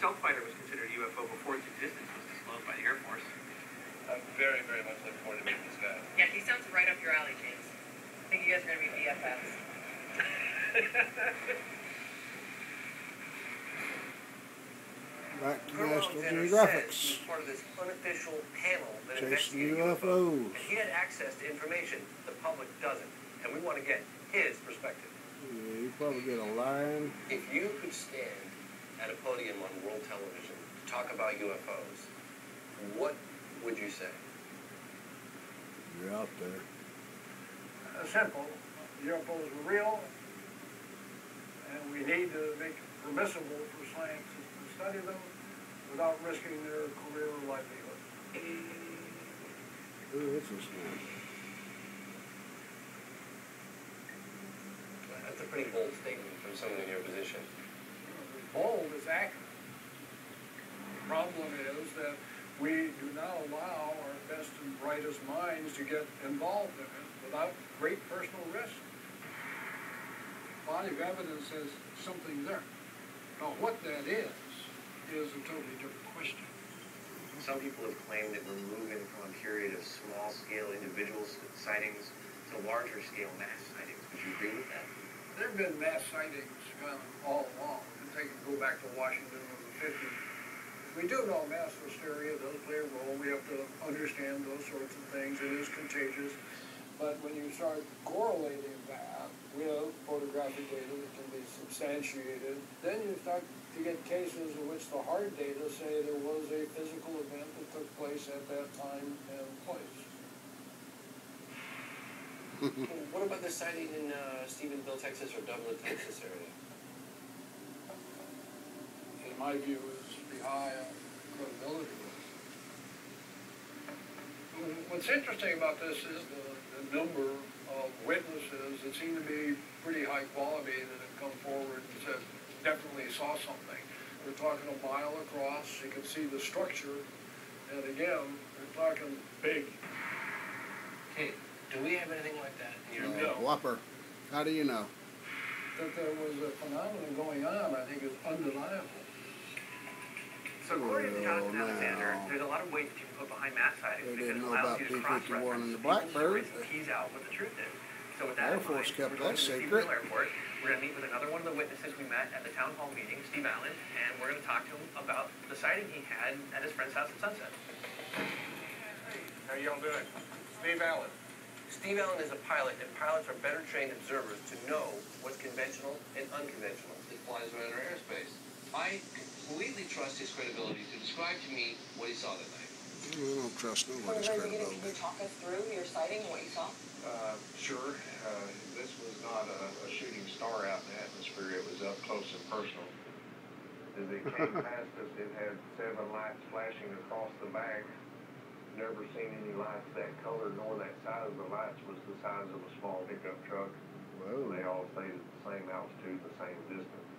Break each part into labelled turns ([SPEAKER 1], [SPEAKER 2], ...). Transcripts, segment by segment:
[SPEAKER 1] stealth fighter was considered a UFO before its existence was disclosed by the Air Force.
[SPEAKER 2] I'm very, very much looking forward to meeting this guy.
[SPEAKER 3] Yeah, he sounds right up your alley, James. I think you guys are going to be BFFs.
[SPEAKER 4] Back to National Geographic.
[SPEAKER 5] He was part of this unofficial panel that
[SPEAKER 4] Chasing
[SPEAKER 5] investigated
[SPEAKER 4] UFOs.
[SPEAKER 5] And he had access to information the public doesn't. And we want to get his perspective.
[SPEAKER 4] Yeah, you probably get a line.
[SPEAKER 5] If you could stand at a podium on world television to talk about UFOs, what would you say?
[SPEAKER 4] You're out there.
[SPEAKER 6] Simple. UFOs are real, and we need to make it permissible for scientists to study them without risking their career or livelihood.
[SPEAKER 4] Who is this one?
[SPEAKER 5] That's a pretty bold statement from someone in your position.
[SPEAKER 6] Bold is accurate. The problem is that we do not allow our best and brightest minds to get involved in it without great personal risk. Body of evidence says something there. Now, what that is a totally different question.
[SPEAKER 5] Some people have claimed that we're moving from a period of small-scale individual sightings to larger-scale mass sightings. Would you agree with that?
[SPEAKER 6] There have been mass sightings all along. They can go back to Washington in the 50s. We do know mass hysteria does play a role. We have to understand those sorts of things. It is contagious. But when you start correlating that with photographic data that can be substantiated, then you start to get cases in which the hard data say there was a physical event that took place at that time and place.
[SPEAKER 5] What about the sighting in Stephenville, Texas, or Dublin, Texas area?
[SPEAKER 6] In my view, is high on credibility. What's interesting about this is the number of witnesses that seem to be pretty high quality that have come forward and said definitely saw something. We're talking a mile across. You can see the structure, and again, we're talking big.
[SPEAKER 5] Okay, do we have anything like that in your
[SPEAKER 4] No. Whopper. How do you know?
[SPEAKER 6] That there was a phenomenon going on, I think, is undeniable.
[SPEAKER 1] So according to Jonathan Alexander, there's a lot of weight that you can put behind mass sightings because it allows you to cross-reference
[SPEAKER 4] and the Blackbird.
[SPEAKER 1] and tease out what the truth is. So with that
[SPEAKER 4] Air
[SPEAKER 1] in
[SPEAKER 4] Force
[SPEAKER 1] mind,
[SPEAKER 4] kept
[SPEAKER 1] we're going
[SPEAKER 4] that
[SPEAKER 1] to the
[SPEAKER 4] secret.
[SPEAKER 1] Stephenville Airport. We're going to meet with another one of the witnesses we met at the town hall meeting, Steve Allen, and we're going to talk to him about the sighting he had at his friend's house at sunset.
[SPEAKER 2] How y'all doing? Steve Allen.
[SPEAKER 5] Steve Allen is a pilot, and pilots are better trained observers to know what's conventional and unconventional.
[SPEAKER 7] He flies around our airspace. I completely trust his credibility to describe to me what he saw that night.
[SPEAKER 4] We don't trust nobody's
[SPEAKER 3] Can
[SPEAKER 4] credibility.
[SPEAKER 3] you talk us through your sighting and what you saw?
[SPEAKER 8] Sure. This was not a shooting star out in the atmosphere. It was up close and personal. As it came past us, it had 7 lights flashing across the back. Never seen any lights that color nor that size. The lights was the size of a small pickup truck.
[SPEAKER 4] Whoa.
[SPEAKER 8] They all stayed at the same altitude, the same distance.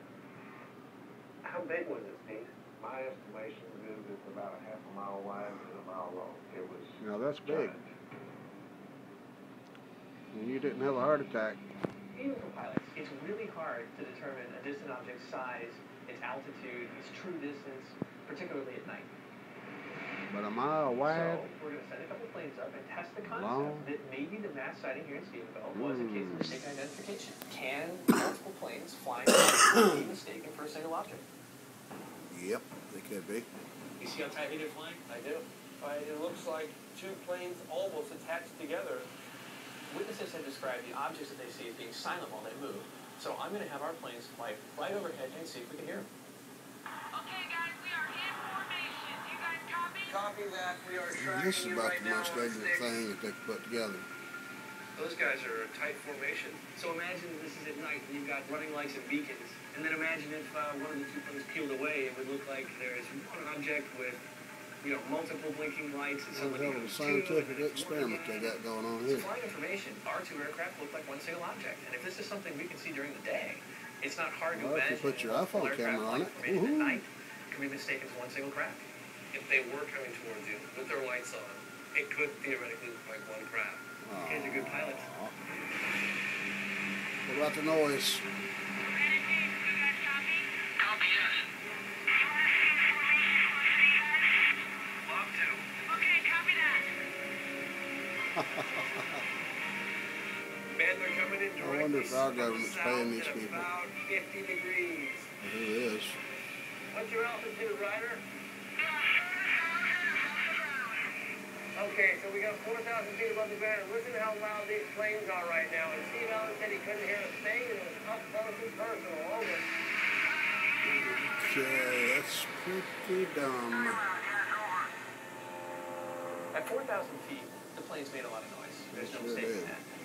[SPEAKER 5] How big was it, Steve?
[SPEAKER 8] My estimation is it's about a half a mile wide and a mile long. It was
[SPEAKER 4] Now that's big.
[SPEAKER 8] giant.
[SPEAKER 4] And you didn't have a heart attack.
[SPEAKER 1] Even for pilots, it's really hard to determine a distant object's size, its altitude, its true distance, particularly at night.
[SPEAKER 4] But a mile wide.
[SPEAKER 1] So we're going to send a couple planes up and test the concept
[SPEAKER 4] Long.
[SPEAKER 1] that maybe the mass sighting here in Stephenville was a case of mistaken identification. Can multiple planes flying be mistaken for a single object?
[SPEAKER 4] Yep, they could be.
[SPEAKER 1] You see how tightly they're flying?
[SPEAKER 5] I do. It looks like 2 planes almost attached together.
[SPEAKER 1] Witnesses have described the objects that they see as being silent while they move. So I'm going to have our planes fly right overhead and see if we can hear them.
[SPEAKER 9] Okay, guys, we are in formation. You guys copy?
[SPEAKER 5] Copy that. We are tracking
[SPEAKER 4] This is
[SPEAKER 5] you
[SPEAKER 4] about
[SPEAKER 5] right
[SPEAKER 4] the
[SPEAKER 5] now
[SPEAKER 4] most
[SPEAKER 5] on
[SPEAKER 4] ignorant
[SPEAKER 5] sticks.
[SPEAKER 4] thing that they could put together.
[SPEAKER 5] Those guys are a tight formation.
[SPEAKER 1] So imagine this is at night and you've got running lights and beacons. And then imagine if one of the 2 planes peeled away, it would look like there's one object with, multiple blinking lights and
[SPEAKER 4] Some hell of a scientific experiment they got going on
[SPEAKER 1] So
[SPEAKER 4] here.
[SPEAKER 1] flying information, our 2 aircraft look like one single object. And if this is something we can see during the day, it's not hard to
[SPEAKER 4] Well, if you
[SPEAKER 1] imagine
[SPEAKER 4] put your
[SPEAKER 1] multiple
[SPEAKER 4] iPhone camera
[SPEAKER 1] aircraft
[SPEAKER 4] on
[SPEAKER 1] flying
[SPEAKER 4] it,
[SPEAKER 1] information at night can be mistaken for one single craft.
[SPEAKER 5] If they were coming towards you with their lights on, it could theoretically look like one craft.
[SPEAKER 1] Kids are good pilots.
[SPEAKER 4] What about the noise?
[SPEAKER 9] You guys copy? Copy, yes. You want to see
[SPEAKER 4] wonder if our government's paying these
[SPEAKER 1] South at
[SPEAKER 4] people.
[SPEAKER 1] about 50 degrees.
[SPEAKER 4] Who is?
[SPEAKER 1] What's your altitude, Ryder? Okay, so we got 4,000 feet above the ground. Listen how loud these planes are right now. And Steve Allen said he couldn't hear a thing, and it was up close and personal. Over.
[SPEAKER 4] Okay, that's pretty dumb.
[SPEAKER 1] At 4,000 feet, the planes made a lot of noise. There's no
[SPEAKER 4] Sure
[SPEAKER 1] mistaking
[SPEAKER 4] did.
[SPEAKER 1] that.